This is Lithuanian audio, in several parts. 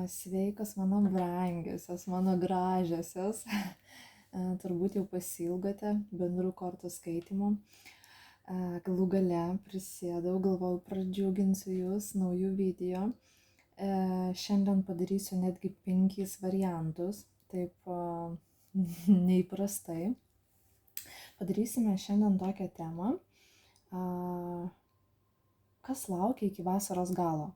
Sveikas mano brangiosios, mano gražiosios. Turbūt jau pasiilgote bendrų kortų skaitimų. Galų gale prisėdau, galvojau, pradžiuginsiu jūs naujų video. Šiandien padarysiu netgi 5 variantus, taip neįprastai. Padarysime šiandien tokią temą, kas laukia iki vasaros galo.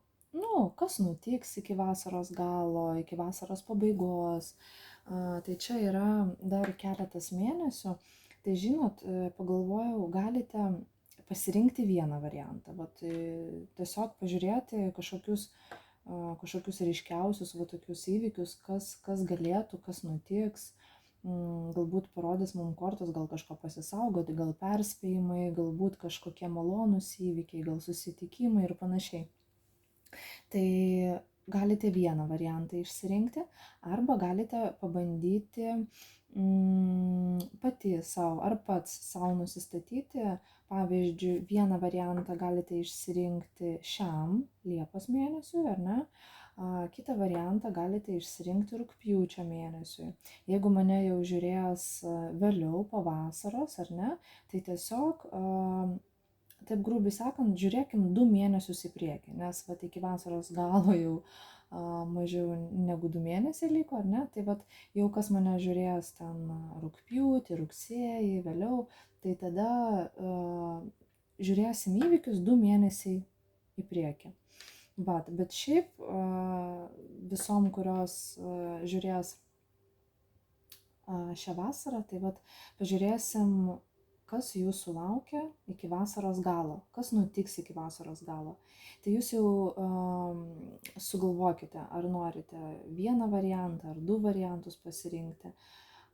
Kas nutiks iki vasaros galo, iki vasaros pabaigos. Tai čia yra dar keletas mėnesių. Tai žinot, pagalvojau, galite pasirinkti vieną variantą. Tiesiog pažiūrėti kažkokius ryškiausius tokius įvykius, kas galėtų, kas nutiks. Galbūt parodys mums kortos, gal kažko pasisaugoti, gal perspėjimai, galbūt kažkokie malonūs įvykiai, gal susitikimai ir panašiai. Tai galite vieną variantą išsirinkti arba galite pabandyti pati savo ar pats savo nusistatyti. Pavyzdžiui, vieną variantą galite išsirinkti šiam Liepos mėnesiui, ar ne? Kitą variantą galite išsirinkti rugpjūčio mėnesiui. Jeigu mane jau žiūrės vėliau po vasaros, ar ne, tai tiesiog, taip grubiai sakant, žiūrėkim 2 mėnesius į priekį, nes iki vasaros galo jau mažiau negu 2 mėnesiai liko, ar ne, tai jau kas mane žiūrės ten rugpjūtį, rugsėjį, vėliau, tai tada žiūrėsim įvykius 2 mėnesiai į priekį. Bet šiaip visom, kurios žiūrės šią vasarą, tai pažiūrėsim, kas jūsų laukia iki vasaros galo, kas nutiks iki vasaros galo. Tai jūs jau sugalvokite, ar norite vieną variantą, ar 2 variantus pasirinkti.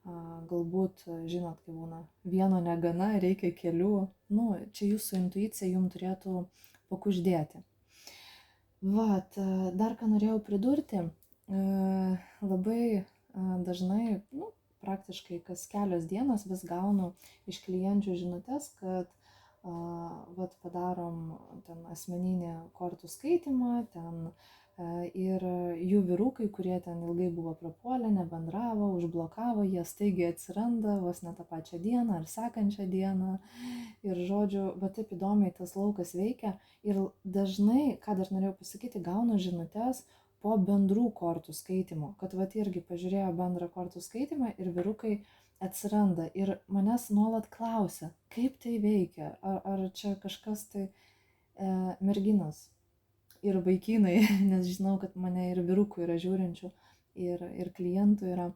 Galbūt, žinot, kai būna vieno negana, reikia kelių. Čia jūsų intuicija jums turėtų pakuždėti. Dar ką norėjau pridurti, labai dažnai, praktiškai kas kelios dienos vis gaunu iš klienčių žinutes, kad padarom ten asmeninį kortų skaitimą, ten ir jų vyrukai, kurie ten ilgai buvo prapuolę, nebendravo, užblokavo, jie staigiai atsiranda vos ne tą pačią dieną ar sekančią dieną. Ir žodžiu, taip įdomiai tas laukas veikia. Ir dažnai, ką dar norėjau pasakyti, gaunu žinutes po bendrų kortų skaitimo, kad irgi pažiūrėjo bendrą kortų skaitimą ir vyrukai atsiranda. Ir manęs nuolat klausia, kaip tai veikia, ar čia kažkas tai merginos ir vaikinai, nes žinau, kad mane ir vyrukų yra žiūrinčių, ir klientų yra.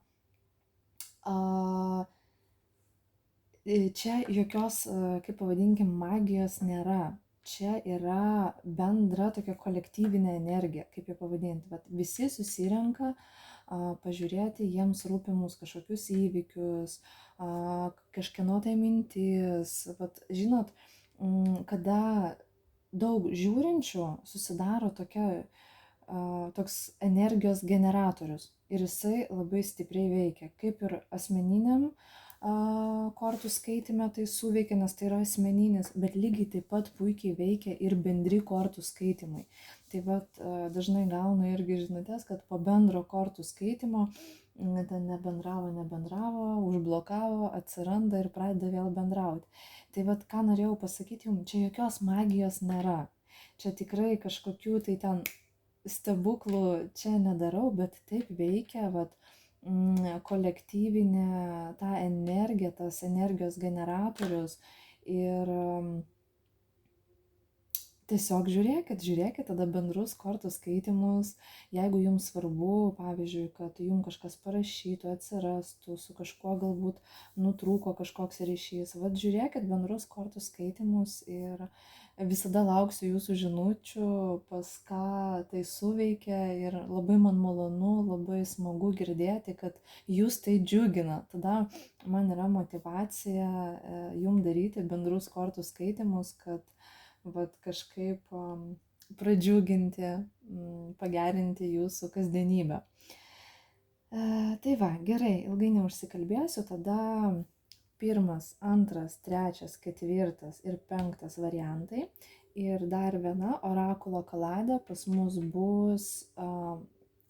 Čia jokios, kaip pavadinkim, magijos nėra. Čia yra bendra tokia kolektyvinė energija, kaip ją pavadinti. Visi susirenka pažiūrėti jiems rūpimus kažkokius įvykius, kažkieno tai mintis. Žinot, kada daug žiūrinčių susidaro toks energijos generatorius ir jisai labai stipriai veikia, kaip ir asmeniniam kortų skaitime tai suveikia, nes tai yra asmeninis, bet lygiai taip pat puikiai veikia ir bendri kortų skaitimai. Tai dažnai gaunu irgi žinutės, kad po bendro kortų skaitimo ten nebendravo, užblokavo, atsiranda ir pradeda vėl bendrauti. Tai ką norėjau pasakyti jums, čia jokios magijos nėra. Čia tikrai kažkokių tai ten stebuklų čia nedarau, bet taip veikia, kolektyvinė ta energija, tas energijos generatorius. Ir tiesiog žiūrėkit tada bendrus kortų skaitimus, jeigu jums svarbu, pavyzdžiui, kad jums kažkas parašytų, atsirastų, su kažkuo galbūt nutrūko kažkoks ryšys. Žiūrėkit bendrus kortų skaitimus ir visada lauksiu jūsų žinučių, pas ką tai suveikia ir labai man malonu, labai smagu girdėti, kad jūs tai džiugina. Tada man yra motyvacija jums daryti bendrus kortų skaitimus, kad kažkaip pradžiuginti, pagerinti jūsų kasdienybę. Tai gerai, ilgai neužsikalbėsiu, tada 1, 2, 3, 4 ir 5 variantai. Ir dar viena orakulo kaladė pas mus bus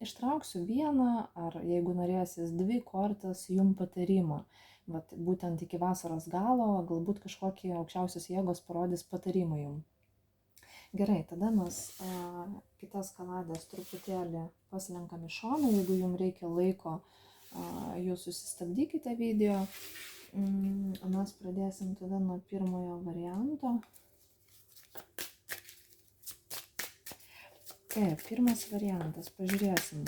ištrauksiu vieną, ar jeigu norėsis 2 kortas, jum patarimą. Vat būtent iki vasaros galo galbūt kažkokie aukščiausios jėgos parodys patarimą jum. Gerai, tada mes kitas kaladės truputėlį paslenkam į šoną, jeigu jums reikia laiko, jūs susistabdykite video. Mes pradėsim tada nuo pirmojo varianto. Taip, pirmas variantas, pažiūrėsim,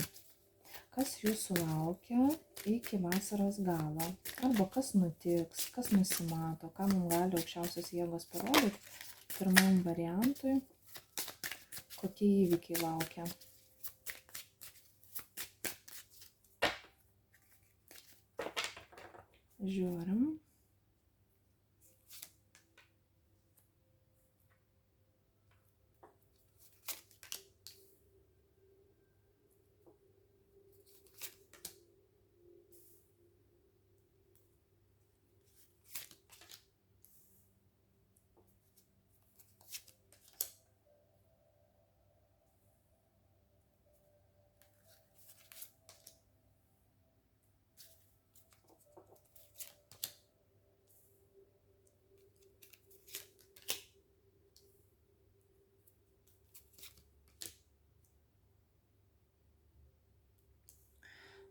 kas jūsų laukia iki vasaros galo, arba kas nutiks, kas nusimato, ką mums gali aukščiausios jėgos parodyti pirmam variantui, kokie įvykiai laukia. Žiūrim.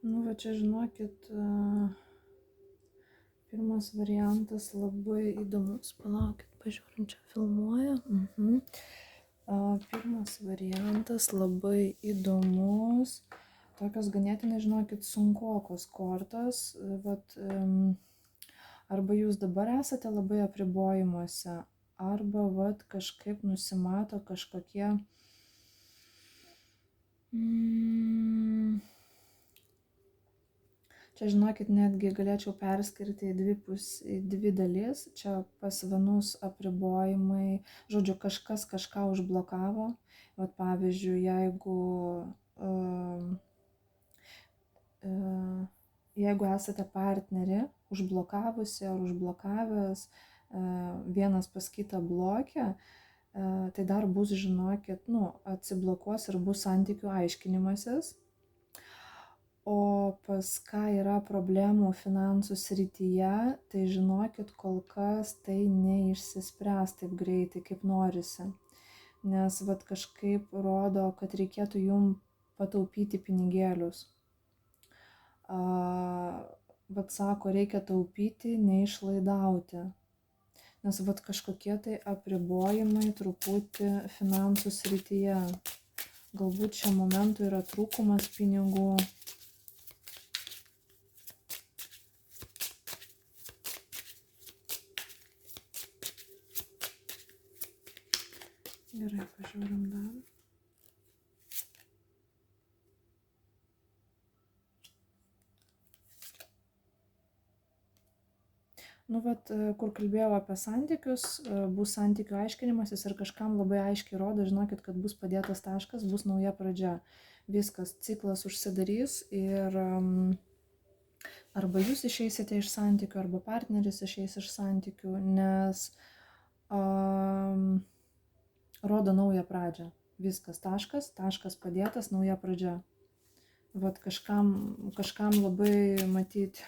Nu, va čia žinokit, pirmas variantas labai įdomus. Palaukit, pažiūrim, čia filmuoja. Pirmas variantas labai įdomus. Tokios ganėtinai, žinokit, sunkokos kortos. Vat, arba jūs dabar esate labai apribojimuose, arba vat kažkaip nusimato kažkokie... Čia, žinokit, netgi galėčiau perskirti į dvi dalis. Čia pas vienus apribojimai, žodžiu, kažkas kažką užblokavo. Vat pavyzdžiui, jeigu esate partnerį užblokavusi ar užblokavęs vienas pas kitą blokę, tai dar bus, žinokit, atsiblokuos ir bus santykių aiškinimasis. O pas ką yra problemų finansų srityje, tai žinokit, kol kas tai neišsispręs taip greitai, kaip norisi. Nes vat kažkaip rodo, kad reikėtų jum pataupyti pinigėlius. Vat sako, reikia taupyti, neišlaidauti. Nes vat kažkokie tai apribojimai truputį finansų srityje. Galbūt šiuo momentu yra trūkumas pinigų. Gerai, pažiūrim dar. Nu, vat, kur kalbėjau apie santykius, bus santykių aiškinimasis ir kažkam labai aiškiai rodo, žinokit, kad bus padėtas taškas, bus nauja pradžia. Viskas, ciklas užsidarys ir arba jūs išeisite iš santykių, arba partneris išeis iš santykių, nes rodo naują pradžią. Viskas, taškas padėtas, nauja pradžia. Vat kažkam labai matyti,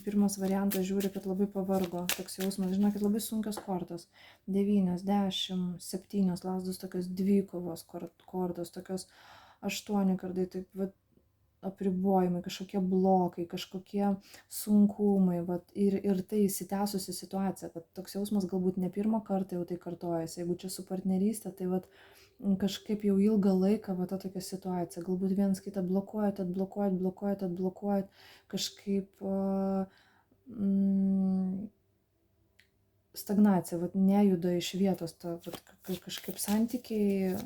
pirmas variantas žiūri, kad labai pavargo, toks jausmas, žinokit, labai sunkios kortos. 9, 10, 7 lasdos, tokios dvikovos kortos, tokios 8 kardai, taip vat apribojimai, kažkokie blokai, kažkokie sunkumai, vat, ir tai įsitęsusi situacija, kad toks jausmas galbūt ne pirmą kartą jau tai kartojasi. Jeigu čia su partnerystė, tai vat, kažkaip jau ilgą laiką va ta tokia situacija, galbūt vienas kitą blokuojat, kažkaip stagnacija, vat, nejuda iš vietos, kažkaip santykiai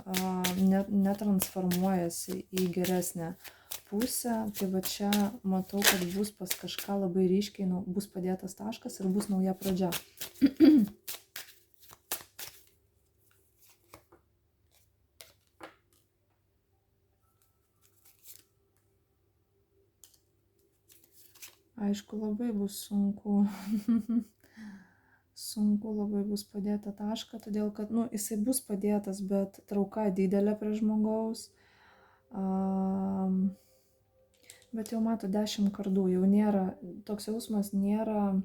netransformuojasi į geresnę pusę. Tai va čia matau, kad bus pas kažką labai ryškiai, bus padėtas taškas ir bus nauja pradžia. Aišku, labai bus sunku. Sunku labai bus padėti tašką, todėl kad, jisai bus padėtas, bet trauka didelė prie žmogaus. Bet jau mato 10 kardų, jau nėra, toks jausmas nėra,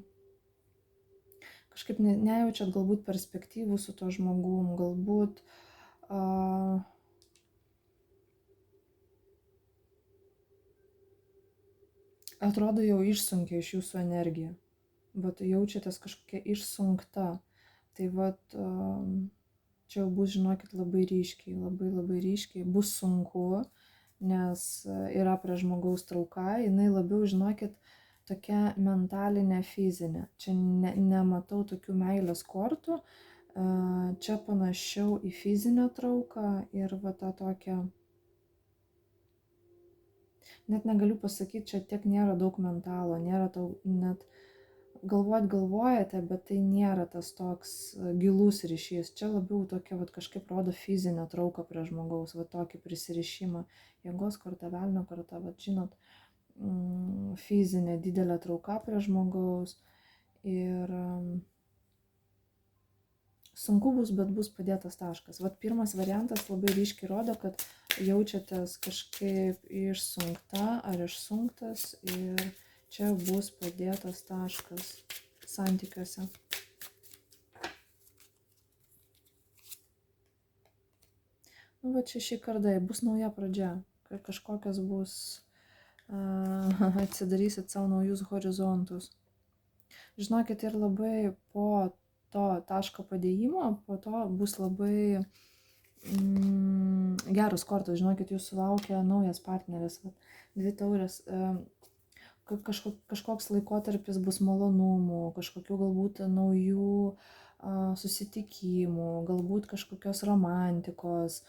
kažkaip nejaučiat galbūt perspektyvų su to žmogum, galbūt atrodo jau išsunkia iš jūsų energiją, bet jaučiatės kažkokia išsunkta. Tai vat čia jau bus, žinokit, labai ryškiai, labai ryškiai, bus sunku, nes yra prie žmogaus trauka, jinai labiau, žinokit, tokia mentalinė, fizinė. Čia nematau tokių meilės kortų, čia panašiau į fizinę trauką ir va tą tokią, net negaliu pasakyti, čia tiek nėra daug mentalo, nėra tau net galvojate, bet tai nėra tas toks gilus ryšys. Čia labiau tokia, vat, kažkaip rodo fizinę trauką prie žmogaus, vat, tokį prisirišimą. Jėgos korta, velnio korta, vat, žinot, fizinė didelė trauka prie žmogaus. Ir sunku bus, bet bus padėtas taškas. Vat pirmas variantas labai ryškiai rodo, kad jaučiatės kažkaip išsunkta ar išsunktas ir čia bus padėtas taškas santykiuose. Nu, va čia šį kardai bus nauja pradžia, kažkokios bus, atsidarysit savo naujus horizontus. Žinokit, ir labai po to taško padėjimo, po to bus labai geros kortos. Žinokit, jūsų laukia naujas partneris, 2 taurės. Kažkoks laikotarpis bus malonumų, kažkokių galbūt naujų susitikimų, galbūt kažkokios romantikos.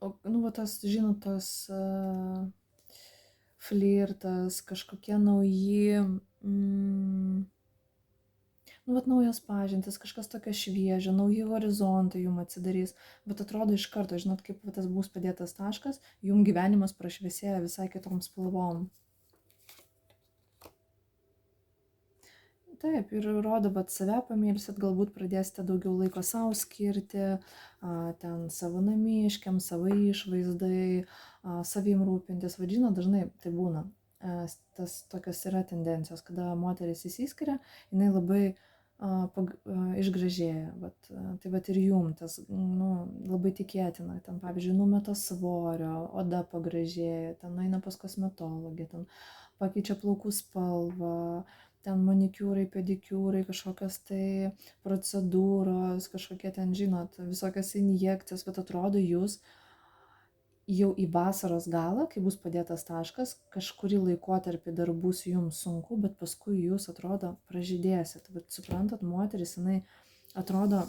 Nu, va tas, žinot, tas flirtas, kažkokie nauji, nu, vat naujos pažintis, kažkas tokio šviežio, nauji horizontai jum atsidarys, bet atrodo iš karto, žinot, kaip tas bus padėtas taškas, jum gyvenimas prašviesėja visai kitom spalvom. Taip, ir rodo, bet save pamilsit, galbūt pradėsite daugiau laiko savo skirti, ten savo namiškiam, savo išvaizdai, savim rūpintis. Vadžino, dažnai tai būna. Tas tokios yra tendencijos, kada moteris įsiskiria, jinai labai išgražėja. Tai vat ir jum tas, nu, labai tikėtina. Ten, pavyzdžiui, numeta svorio, oda pagražėja, ten eina pas kosmetologę, ten pakeičia plaukų spalvą, ten manikiūrai, pedikiūrai, kažkokios tai procedūros, kažkokie ten, žinot, visokios injekcijos, bet atrodo jūs jau į vasaros galą, kai bus padėtas taškas, kažkurį laikotarpį dar bus jums sunku, bet paskui jūs, atrodo, pražydėsit. Bet suprantat, moteris, jinai atrodo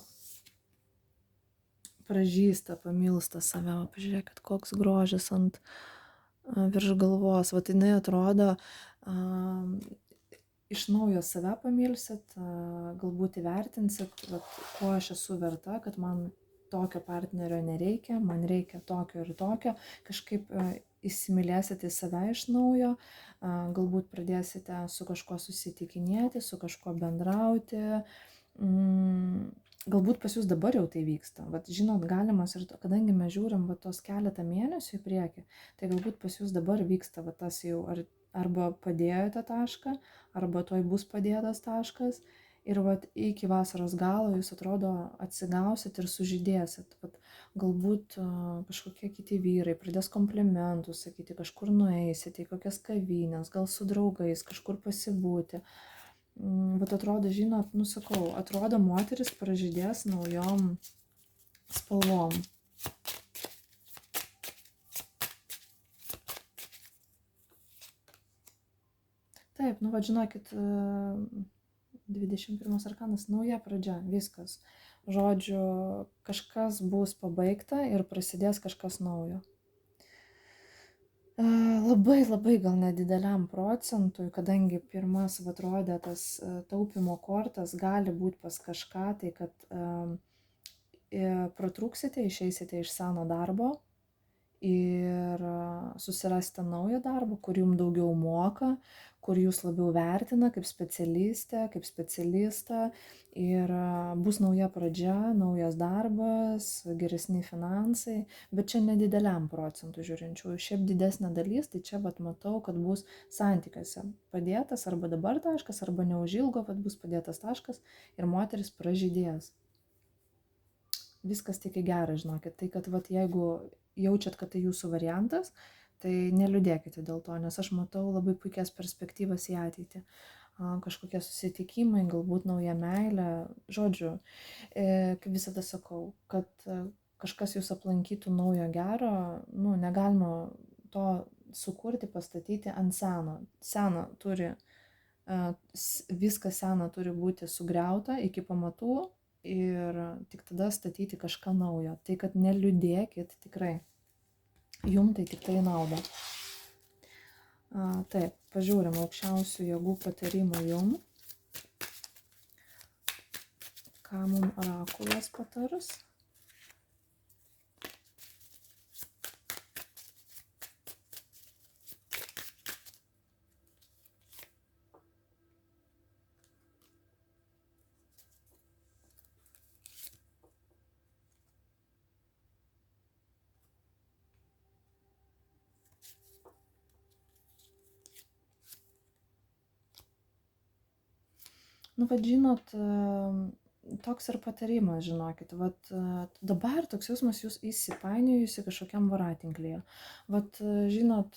pražysta, pamilsta save. Pažiūrėkit, koks grožis ant virš galvos. Vat jinai atrodo, iš naujo save pamilsit, galbūt įvertinsit, ko aš esu verta, kad man tokio partnerio nereikia, man reikia tokio ir tokio, kažkaip įsimylėsite į save iš naujo, galbūt pradėsite su kažkuo susitikinėti, su kažkuo bendrauti, galbūt pas jūs dabar jau tai vyksta, vat žinot, galimas ir kadangi mes žiūrim vat tos keletą mėnesių į priekį, tai galbūt pas jūs dabar vyksta vat tas jau, arba padėjote tašką, arba tuoj bus padėtas taškas. Ir vat iki vasaros galo jūs, atrodo, atsigausit ir sužydėsit. Vat galbūt kažkokie kiti vyrai pradės komplimentus sakyti, kažkur nueisite į kokias kavines, gal su draugais, kažkur pasibūti. Bet atrodo, žinot, nusakau, atrodo, moteris pražydės naujom spalvom. Taip, nu, va, žinokit, 21 arkanas, nauja pradžia, viskas. Žodžiu, kažkas bus pabaigta ir prasidės kažkas naujo. Labai gal nedideliam procentui, kadangi pirmas, atrodė, tas taupimo kortas gali būti pas kažką, tai kad pratrūksite, išeisite iš seno darbo ir susirasti naują darbą, kur jums daugiau moka, kur jūs labiau vertina kaip specialistę, kaip specialistą ir bus nauja pradžia, naujas darbas, geresni finansai, bet čia nedideliam procentui žiūrinčių, šiaip didesnė dalis, tai čia vat matau, kad bus santykiuose padėtas arba dabar taškas, arba neužilgo, vat bus padėtas taškas ir moteris pražydės. Viskas tik į gerą, žinokit, tai kad vat jeigu jaučiat, kad tai jūsų variantas, tai neliūdėkite dėl to, nes aš matau labai puikias perspektyvas į ateitį. Kažkokie susitikimai, galbūt nauja meilė, žodžiu, kaip visada sakau, kad kažkas jūs aplankytų naujo gero, nu, negalima to sukurti, pastatyti ant seno. Sena turi, viskas sena turi būti sugriauta iki pamatų ir tik tada statyti kažką naujo. Tai kad neliūdėkit tikrai. Jum tai tik tai nauda. Taip, pažiūrim aukščiausių jėgų patarimų jum. Ką mums orakulas patars? Nu, vad žinot, toks ir patarimas, žinokit, vat dabar toks jausmas jūs įsipainiojusi kažkokiam voratinklyje. Vat žinot,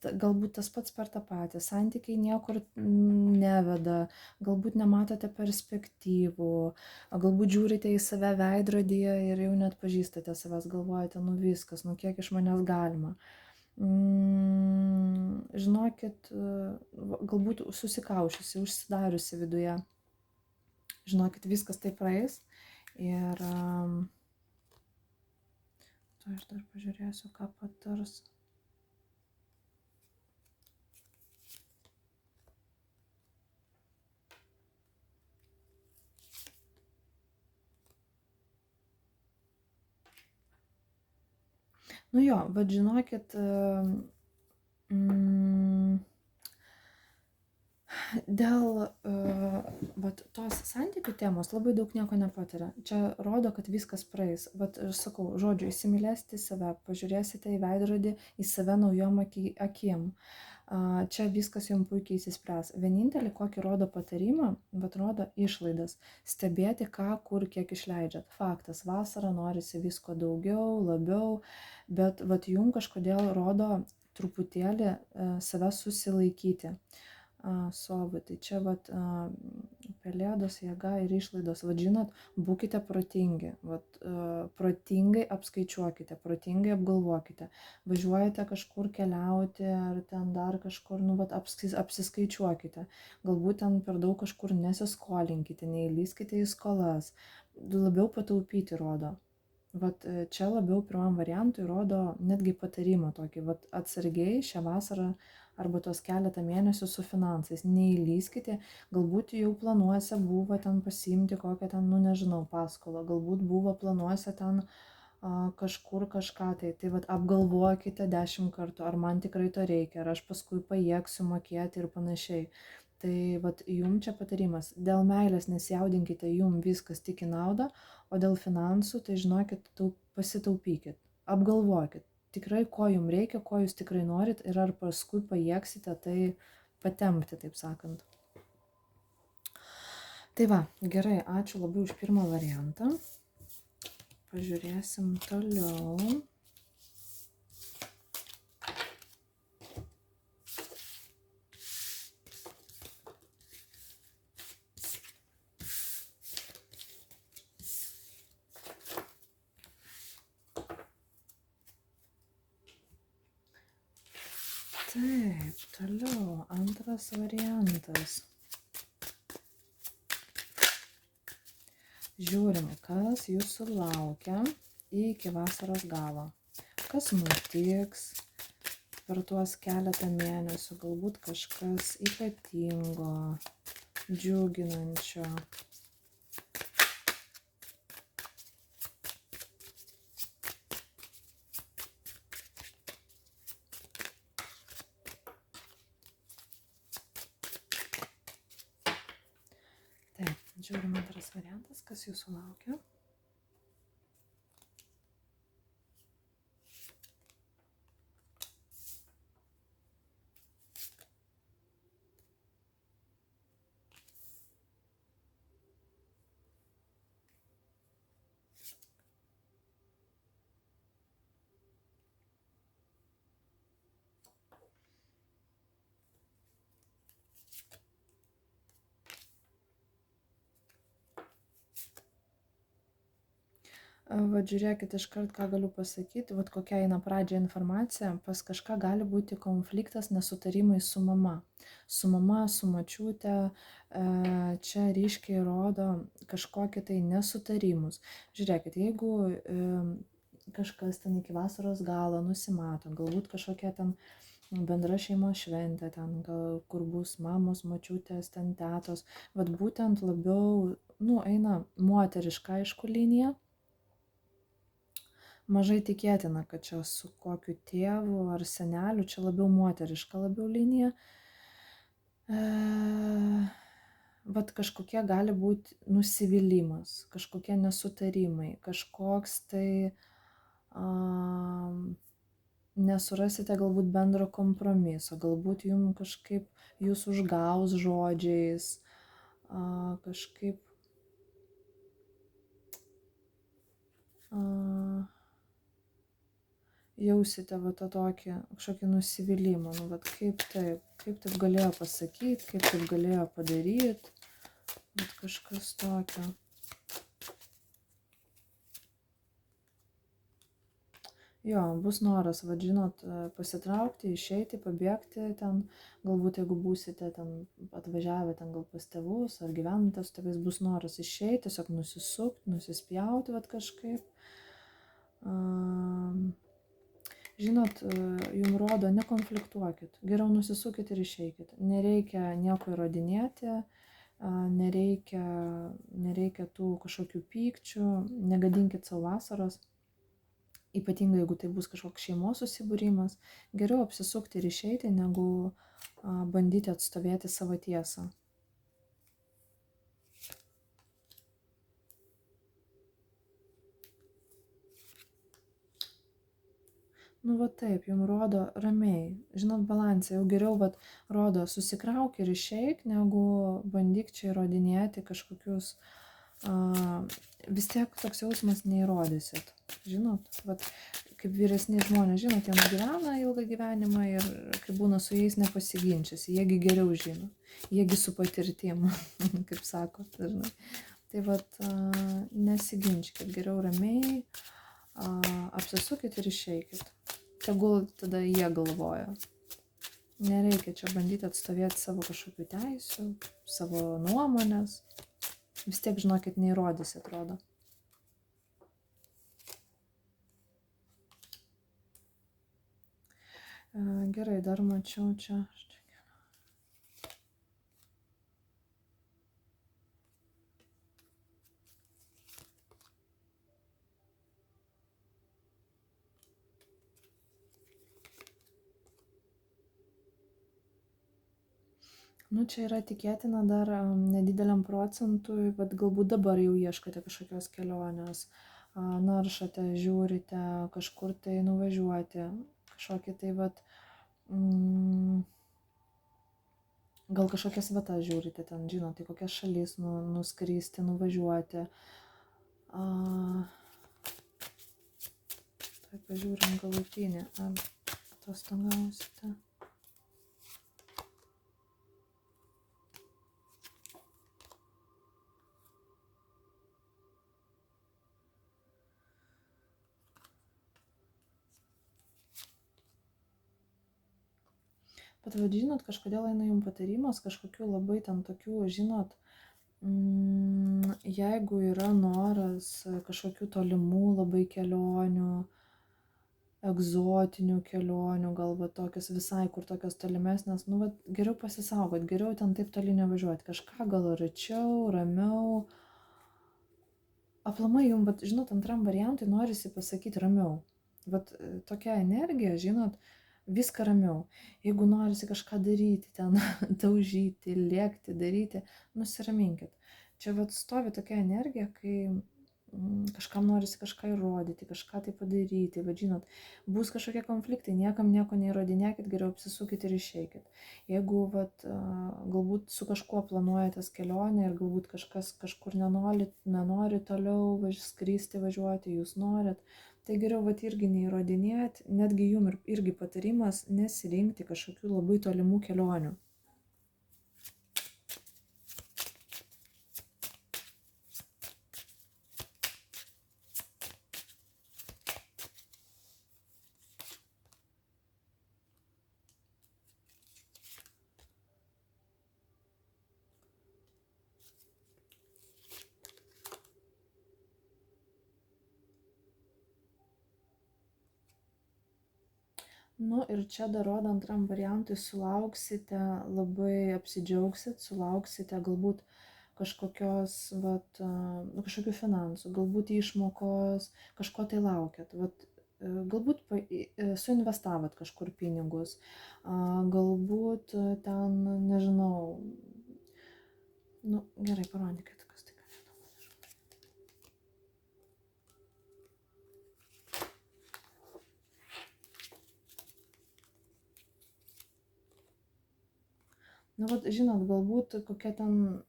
galbūt tas pats per tą patį, santykiai niekur neveda, galbūt nematote perspektyvų, galbūt žiūrite į save veidrodyje ir jau net pažįstate savęs, galvojate, nu viskas, nu kiek iš manęs galima. Žinokit, galbūt susikaušusi, užsidariusi viduje. Žinokit, viskas tai praeis. Ir to aš dar pažiūrėsiu, ką patars. Nu jo, bet žinokit, dėl vat, tos santykių temos labai daug nieko nepatiria. Čia rodo, kad viskas praeis. Bet aš sakau, žodžiu, įsimylėsite į save, pažiūrėsite į veidrodį, į save naujom akim. Čia viskas jums puikiai įsispręs. Vienintelį, kokį rodo patarimą, bet rodo išlaidas. Stebėti, ką, kur, kiek išleidžiat. Faktas, vasarą norisi visko daugiau, labiau, bet vat jums kažkodėl rodo truputėlį save susilaikyti. Sovai, tai čia vat pelėdos jėga ir išlaidos, vat žinot, būkite protingi, vat protingai apskaičiuokite, protingai apgalvokite, važiuojate kažkur keliauti ar ten dar kažkur, nu vat apsiskaičiuokite, galbūt ten per daug kažkur nesiskolinkite, neįlyskite į skolas, labiau pataupyti rodo. Vat čia labiau pirmam variantui rodo netgi patarimą tokį, vat atsargiai šią vasarą arba tos keletą mėnesių su finansais, neįlyskite, galbūt jau planuose buvo ten pasiimti kokią ten, nu nežinau, paskolą, galbūt buvo planuose ten kažkur kažką, tai vat apgalvokite 10 kartų, ar man tikrai to reikia, ar aš paskui pajėgsiu mokėti ir panašiai. Tai vat jum čia patarimas, dėl meilės nesijaudinkite, jum viskas tik į naudą, o dėl finansų, tai žinokit, pasitaupykit, apgalvokit. Tikrai, ko jums reikia, ko jūs tikrai norit ir ar paskui pajėgsite tai patempti, taip sakant. Tai va, gerai, ačiū labai už pirmą variantą. Pažiūrėsim toliau. Taip, toliau, antras variantas. Žiūrim, kas jūsų laukia iki vasaros galo. Kas nutiks per tuos keletą mėnesių, galbūt kažkas ypatingo, džiuginančio. Žiūrim antras variantas, kas jūsų laukia. Vat žiūrėkit iškart, ką galiu pasakyti, vat kokia eina pradžia informacija, pas kažką gali būti konfliktas, nesutarimai su mama, su močiute, čia ryškiai rodo kažkokį tai nesutarimus. Žiūrėkit, jeigu kažkas ten iki vasaros galo nusimato, galbūt kažkokia ten bendra šeimos šventė, ten gal kur bus mamos, močiutės, ten tetos, vat būtent labiau, eina moteriška aišku linija. Mažai tikėtina, kad čia su kokiu tėvu ar seneliu, čia labiau moteriška labiau linija. Bet kažkokie gali būti nusivylimas, kažkokie nesutarimai, kažkoks tai nesurasite galbūt bendro kompromiso, galbūt jums kažkaip jūs užgaus žodžiais, kažkaip jausite va tą tokį kažkokį nusivylimą, vat kaip taip galėjo pasakyti, kaip taip galėjo padaryti, bet kažkas tokio. Jo, bus noras, vat žinot, pasitraukti, išeiti, pabėgti ten, galbūt jeigu būsite ten atvažiavę ten gal pas tėvus ar gyvenate su tėvais, bus noras išeiti, tiesiog nusisukti, nusispjauti vat kažkaip. Žinot, jums rodo, nekonfliktuokit, geriau nusisukit ir išeikit. Nereikia nieko įrodinėti, nereikia tų kažkokių pykčių, negadinkit savo vasaros, ypatingai jeigu tai bus kažkoks šeimos susibūrimas, geriau apsisukti ir išeiti, negu bandyti atstovėti savo tiesą. Va taip, jums rodo ramiai, žinot, balansą, jau geriau rodo susikrauk ir išeik, negu bandyk čia įrodinėti kažkokius, vis tiek toks jausmas neįrodysit, žinot, kaip vyresni žmonės, žinot, jie nugyvena ilgą gyvenimą ir kai būna su jais nepasiginčys, jiegi geriau žino, jiegi su patirtim, kaip sako, dažnai. Tai nesiginčykit, geriau ramiai, apsisukit ir išeikit. Tegul tada jie galvoja. Nereikia čia bandyti atstovėti savo kažkokių teisių, savo nuomonės. Vis tiek, žinokit, neįrodysi, atrodo. Gerai, dar mačiau čia. Čia yra tikėtina dar nedideliam procentui, bet galbūt dabar jau ieškote kažkokios kelionės, naršote, žiūrite, kažkur tai nuvažiuoti, kažkokį tai gal kažkokias vietas žiūrite ten, žinot, tai kokias šalis nuskristi, nuvažiuoti. Tai pažiūrim galutinį, ar atostogausite. Bet žinot, kažkodėl eina jums patarimas kažkokių labai ten tokių, žinot, jeigu yra noras kažkokių tolimų labai kelionių, egzotinių kelionių, gal tokios visai, kur tokios tolimesnės, geriau pasisaugot, geriau ten taip toli nevažiuoti, kažką gal arčiau, ramiau. Aplamai jums, žinot, antram variantui norisi pasakyti ramiau. Tokia energija, žinot, viską ramiau. Jeigu norisi kažką daryti, ten daužyti, lėkti, daryti, nusiraminkit. čia vat stovi tokia energija, kai kažkam norisi kažką įrodyti, kažką tai padaryti, bet žinot, bus kažkokie konfliktai, niekam nieko neįrodinėkit, geriau apsisukit ir išeikit. Jeigu galbūt su kažkuo planuojatės kelionę ir galbūt kažkas kažkur nenori toliau skristi, važiuoti, jūs norit, tai geriau irgi neįrodinėt, netgi jum irgi patarimas nesirinkti kažkokių labai tolimų kelionių. Ir čia dar rodo antram variantui, sulauksite, labai apsidžiaugsit, sulauksite galbūt kažkokios, kažkokių finansų, galbūt išmokos, kažko tai laukiat. Galbūt suinvestavot kažkur pinigus, galbūt ten, nežinau, gerai, parodykit, kas tai galėtų būti. Žinot, galbūt kokia ten,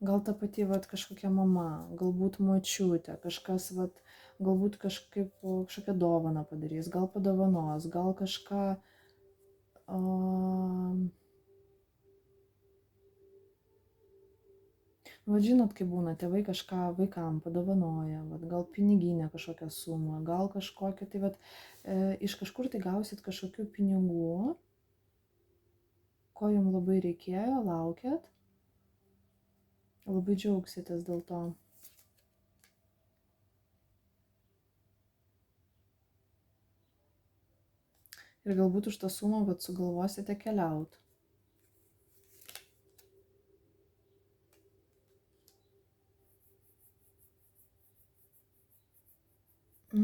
gal ta pati kažkokia mama, galbūt močiutė, kažkas galbūt kažkokią dovaną padarys, gal padovanos, gal kažką, žinot, kaip būna, tėvai kažką vaikam padovanoja, gal piniginę kažkokią sumą, gal kažkokią, tai iš kažkur tai gausit kažkokių pinigų, ko jums labai reikėjo, laukiat, labai džiaugsitės dėl to. Ir galbūt už tą sumą sugalvosite keliauti.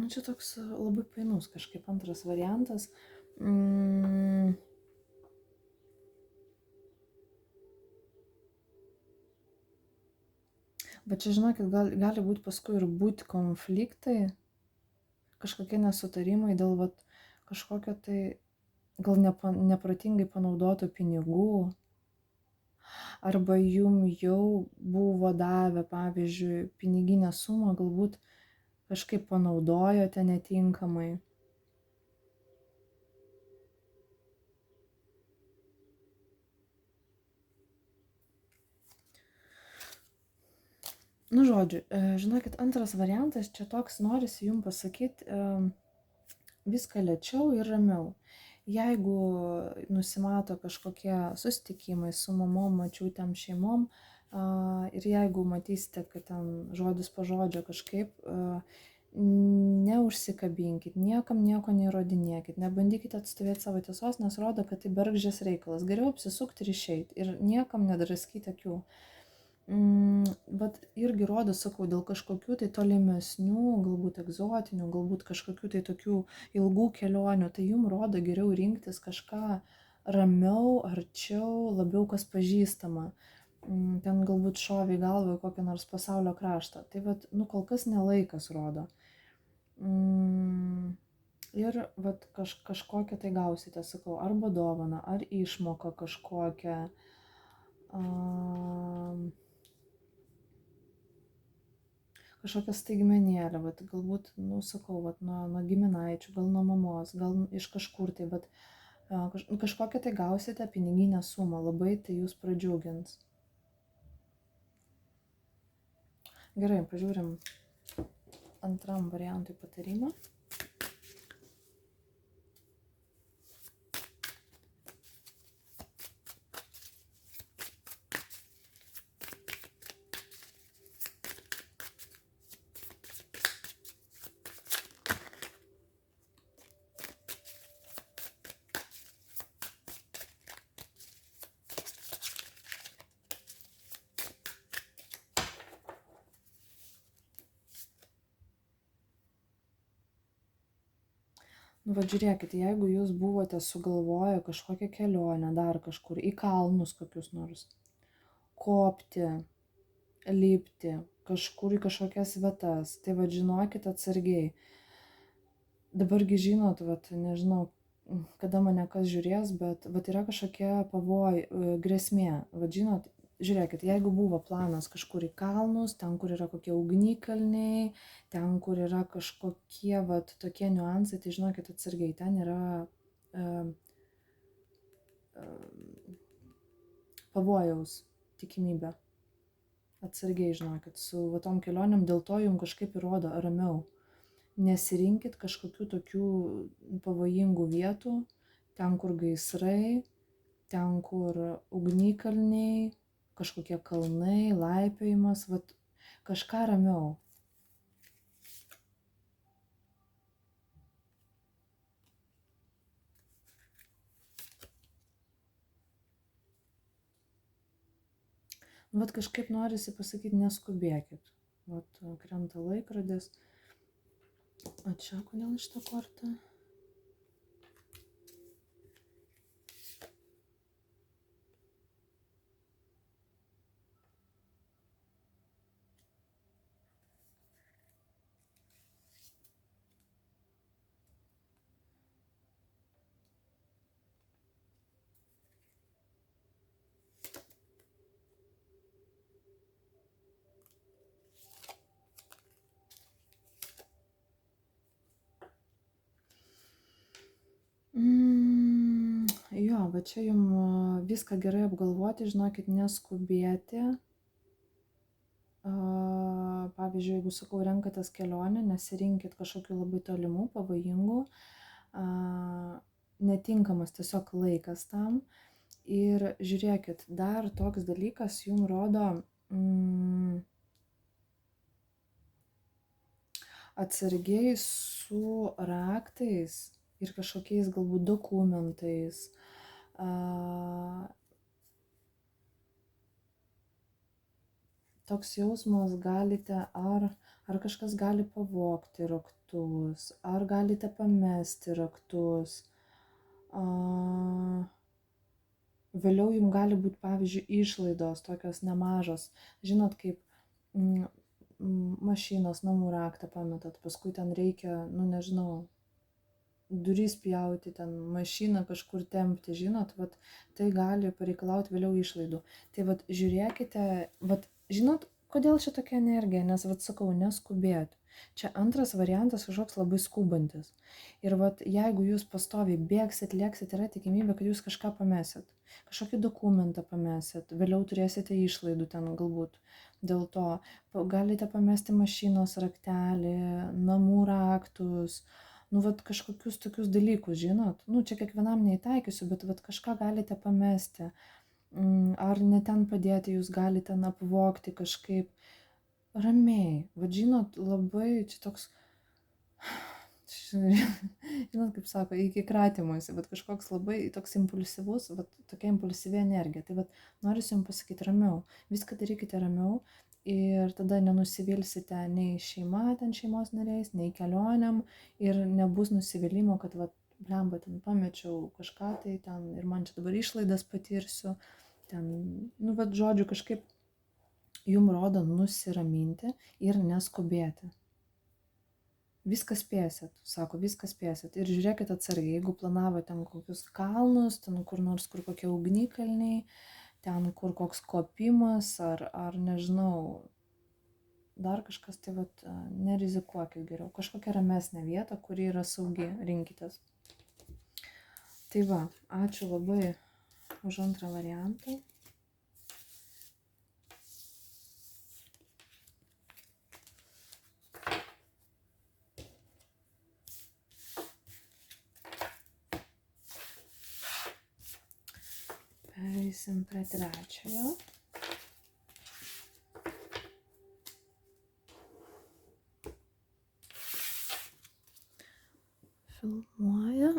Čia toks labai painus kažkaip antras variantas. Bet čia, žinokit, gali būti paskui ir būti konfliktai, kažkokie nesutarimai dėl kažkokio tai gal neprotingai panaudotų pinigų, arba jum jau buvo davę, pavyzdžiui, piniginę sumą, galbūt kažkaip panaudojote netinkamai. Žodžiu, žinokit, antras variantas čia toks, norisi jums pasakyti viską lėčiau ir ramiau. Jeigu nusimato kažkokie susitikimai su mamom, močiutėm, šeimom ir jeigu matysite, kad ten žodis po žodžio kažkaip, neužsikabinkit, niekam nieko neįrodinėkit, nebandykite atstovėti savo tiesos, nes rodo, kad tai bergždžias reikalas. Geriau apsisukti ir išeiti ir niekam nedraskyti akių. Bet irgi rodo, sakau, dėl kažkokių tai tolimesnių, galbūt egzotinių, galbūt kažkokių tai tokių ilgų kelionių, tai jums rodo geriau rinktis kažką ramiau, arčiau, labiau kas pažįstama. Ten galbūt šoviai galvą į kokį nors pasaulio kraštą. Tai kol kas nelaikas rodo. Ir kažkokią tai gausite, sakau, arba dovaną, ar išmoką kažkokią. Kažkokią staigmenėlę, galbūt, sakau, nuo giminaičių, gal nuo mamos, gal iš kažkur tai, bet kažkokią tai gausite piniginę sumą, labai tai jūs pradžiugins. Gerai, pažiūrim antram variantui patarimą. Žiūrėkit, jeigu jūs buvote sugalvoję kažkokią kelionę dar kažkur, į kalnus kokius nors, kopti, lipti kažkur į kažkokias vietas. Tai vad žinokit atsargiai. Dabargi žinot, vat, nežinau, kada mane kas žiūrės, bet vat yra kažkokia grėsmė. Vat žinot, žiūrėkit, jeigu buvo planas kažkur į kalnus, ten, kur yra kokie ugnikalniai, ten, kur yra kažkokie vat tokie niuansai, tai žinokit atsargiai, ten yra pavojaus tikimybė. Atsargiai žinokit, su va tom kelionėm dėl to jums kažkaip įrodo ramiau. Nesirinkit kažkokių tokių pavojingų vietų, ten, kur gaisrai, ten, kur ugnikalniai, kažkokie kalnai, laipiojimas, vat kažką ramiau. Vat kažkaip norisi pasakyti, neskubėkit. Vat krenta laikrodis. O čia kodėl šitą kortą? Jo, bet čia jums viską gerai apgalvoti, žinokit, neskubėti. Pavyzdžiui, jeigu sakau, renkatės kelionę, nesirinkit kažkokių labai tolimų, pavojingų, netinkamas tiesiog laikas tam. Ir žiūrėkit, dar toks dalykas jums rodo atsargiai su raktais ir kažkokiais galbūt dokumentais. Toks jausmas galite, ar kažkas gali pavogti raktus, ar galite pamesti raktus. Vėliau jums gali būti, pavyzdžiui, išlaidos tokios nemažos. Žinot, kaip mašinos namų raktą pametat, paskui ten reikia, nežinau, duris pjauti, ten mašiną kažkur tempti, žinot, vat, tai gali pareikalauti vėliau išlaidų. Tai vat žiūrėkite, vat, žinot, kodėl čia tokia energija, nes vat sakau, neskubėti. Čia antras variantas kažkoks labai skubantis. Ir vat jeigu jūs pastoviai bėgsit, lėksit, yra tikimybė, kad jūs kažką pamesit. Kažkokį dokumentą pamesit, vėliau turėsite išlaidų ten galbūt. Dėl to galite pamesti mašinos raktelį, namų raktus, vat kažkokius tokius dalykus, žinot. Čia kiekvienam neįtaikysiu, bet vat kažką galite pamesti. Ar ne ten padėti, jūs galite apvogti kažkaip ramiai. Vat žinot, labai čia toks, žinot, kaip sako, iki kratymuose, bet kažkoks labai toks impulsyvus, vat tokia impulsyvi energija. Tai vat noriu jums pasakyti ramiau. Viską darykite ramiau ir tada nenusivilsite nei šeima, ten šeimos nariais, nei kelioniam ir nebus nusivylimo, kad vat blemba, ten pamečiau kažką tai ten ir man čia dabar išlaidas patirsiu. Ten, vat žodžiu, kažkaip jums rodo nusiraminti ir neskubėti. Viską spėsit, sako, viską spėsit. Ir žiūrėkit atsargiai, jeigu planavote ten kokius kalnus, ten kur nors, kur kokie ugnikalniai, ten kur koks kopimas, ar nežinau, dar kažkas, tai vat nerizikuokit geriau. Kažkokią ramesnę vietą, kuri yra saugi, rinkitės. Tai va, ačiū labai už antrą variantą. Pereisim prie trečiojo. Filmuoja.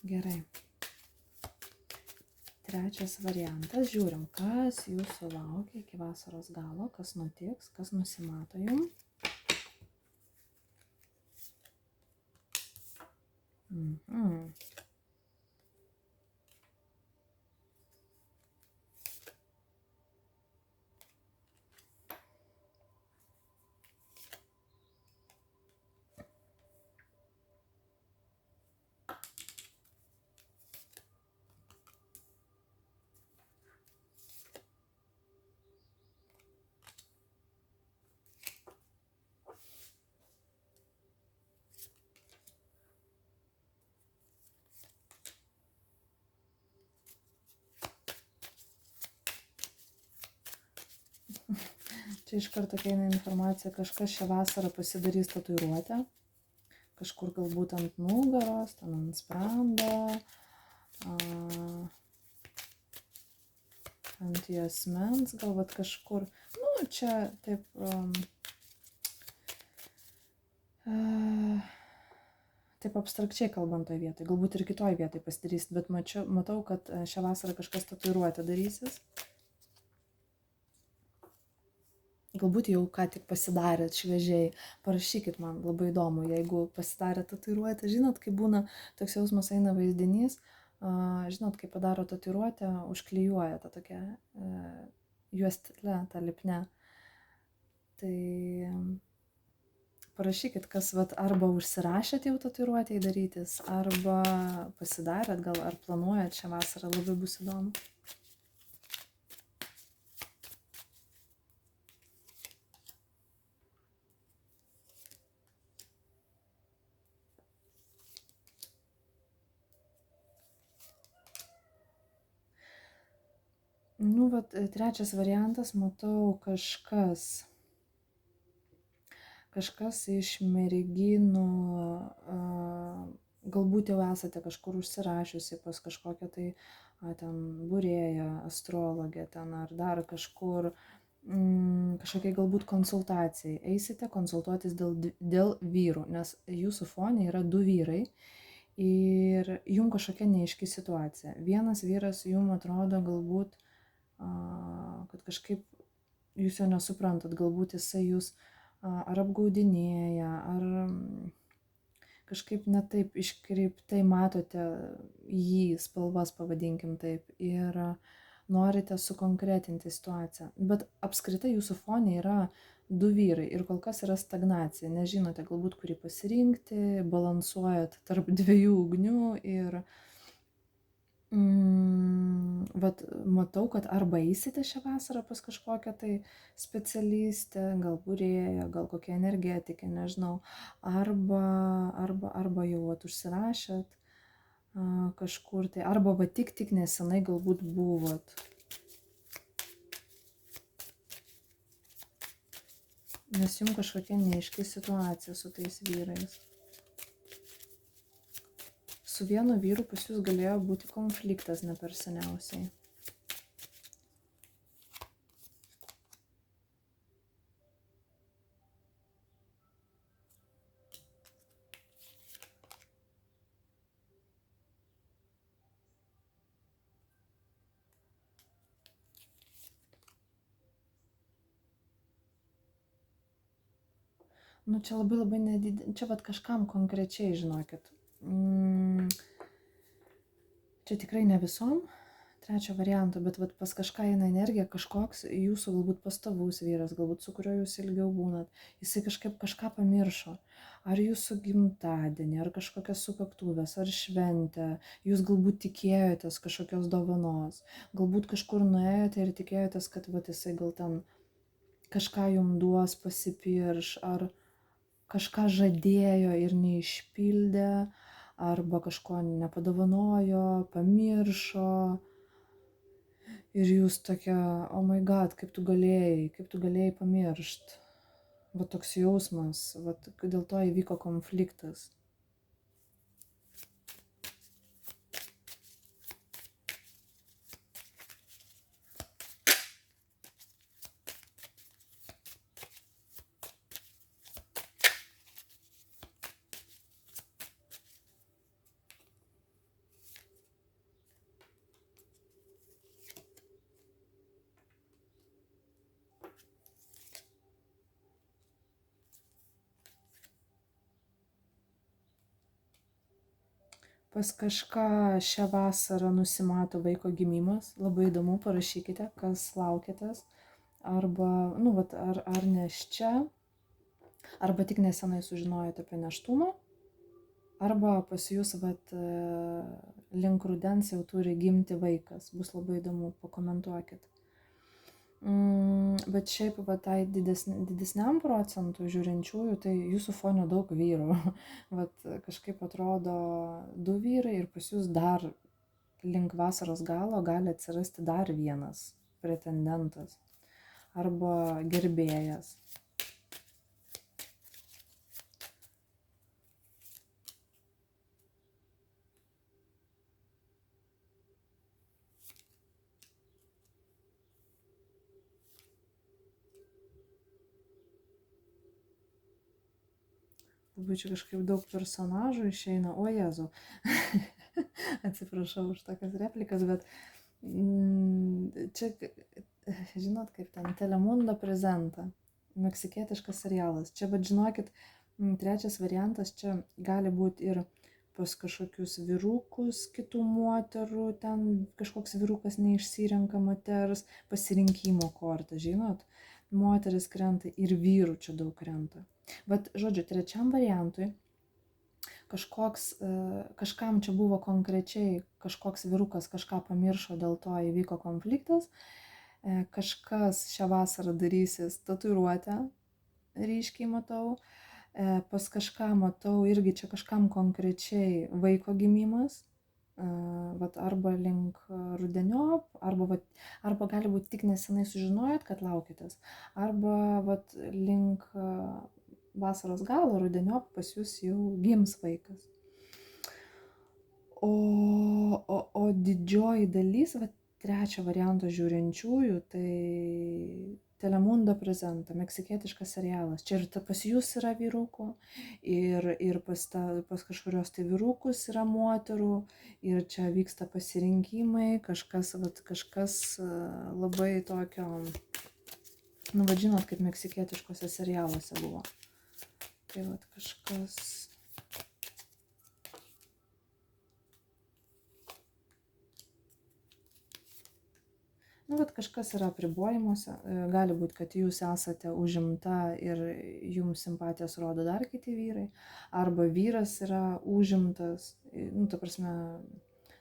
Gerai. Trečias variantas. Žiūrim, kas jūsų laukia iki vasaros galo, kas nutiks, kas nusimato jum. Čia iš karto eina informacija, kažkas šią vasarą pasidarys tatuiruotę, kažkur galbūt ant nugaros, ten ant sprando, ant juosmens, galbūt kažkur, nu, čia taip, taip abstrakčiai kalbant toj vietoj, galbūt ir kitoj vietoj pasidarys, bet matau, kad šią vasarą kažkas tatuiruotę darysis. Galbūt jau ką tik pasidarėt šviežiai, parašykit man, labai įdomu, jeigu pasidarėt tatuiruotę, žinot, kai būna toks jausmas, eina vaizdinys, žinot, kai padaro tatuiruotę, užklijuoja tą tokią juostelę, tą lipnę. Tai parašykit, kas vat, arba užsirašėt jau tatuiruotę įdarytis, arba pasidarėt, gal ar planuojat šią vasarą, labai bus įdomu. Nu, vat, trečias variantas, matau, kažkas iš merginų, galbūt jau esate kažkur užsirašiusi pas kažkokią tai ten būrėją, astrologę ten ar dar kažkur, kažkokiai galbūt konsultacijai. Eisite konsultuotis dėl vyrų, nes jūsų fone yra 2 vyrai ir jum kažkokia neaiški situacija. Vienas vyras jum atrodo galbūt kad kažkaip jūs jo nesuprantat, galbūt jisai jūs ar apgaudinėja, ar kažkaip netaip iškreiptai matote jį, spalvas pavadinkim taip, ir norite sukonkretinti situaciją. Bet apskritai jūsų fone yra 2 vyrai ir kol kas yra stagnacija, nežinote galbūt kurį pasirinkti, balansuojat tarp 2 ugnių ir vat matau, kad arba eisite šią vasarą pas kažkokią tai specialistę, gal būrėją, gal kokią energetikę, nežinau, arba jau vat užsirašėt kažkur tai, arba va tik nesenai galbūt buvot. Nes jums kažkokia neaiški situacija su tais vyrais. Su vienu vyru pas jūs galėjo būti konfliktas ne per seniausiai. Nu, čia labai nedidelė, čia vat kažkam konkrečiai, žinokit. Čia tikrai ne visom trečio varianto, bet vat pas kažką eina energija, kažkoks jūsų galbūt pastovus vyras, galbūt su kuriuo jūs ilgiau būnat, jisai kažką pamiršo. Ar jūsų gimtadienį, ar kažkokias sukaktuvės, ar šventę, jūs galbūt tikėjotės kažkokios dovanos, galbūt kažkur nuėjote ir tikėjotės, kad vat jisai gal ten kažką jums duos, pasipirš, ar kažką žadėjo ir neišpildė, arba kažko nepadovanojo, pamiršo. Ir jūs tokia, oh my god, kaip tu galėjai pamiršt. Va toks jausmas, va dėl to įvyko konfliktas. Pas kažką šią vasarą nusimato vaiko gimimas, labai įdomu, parašykite, kas laukiatės, arba, nu, vat, ar nėščia, arba tik nesenai sužinojote apie nėštumą, arba pas jūs, vat, link rudens jau turi gimti vaikas, bus labai įdomu, pakomentuokit. Bet šiaip va tai didesniam procentui žiūrinčiųjų, tai jūsų fone daug vyrų. Vat kažkaip atrodo 2 vyrai ir pas jūs dar link vasaros galo gali atsirasti dar vienas pretendentas arba gerbėjas. Labai čia kažkaip daug personažų išeina, o Jėzau. Atsiprašau už tokias replikas, bet čia, žinot, kaip ten, Telemundo prezenta, meksikietiškas serialas. Čia, bet žinokit, trečias variantas čia gali būti ir pas kažkokius vyrukus kitų moterų, ten kažkoks vyrukas neišsirenka moters, pasirinkimo kortą, žinot, moteris krenta ir vyrų čia daug krenta. Bet, žodžiu, trečiam variantui kažkam čia buvo konkrečiai kažkoks vyrukas kažką pamiršo, dėl to įvyko konfliktas, kažkas šią vasarą darysis tatuiruotę, ryškiai matau, pas kažką matau irgi čia kažkam konkrečiai vaiko gimimas, vat, arba link rudeniop, arba gali būti tik nesenai sužinojot, kad laukitės, arba vat, link vasaros galo, rudeniop pas jūs jau gims vaikas. O didžioji dalis, va, trečio varianto žiūrinčiųjų, tai Telemundo prezenta, meksikietiškas serialas. Čia ir pas jūs yra vyrukų, ir pas kažkurios tai vyrukus yra moterų, ir čia vyksta pasirinkimai, kažkas labai tokio, nu, va, žinot, kaip meksikietiškose serialuose buvo. Tai vat kažkas. Nu, vat kažkas yra apribojimuose. Gali būti, kad jūs esate užimta ir jums simpatijas rodo dar kiti vyrai. Arba vyras yra užimtas, nu, ta prasme,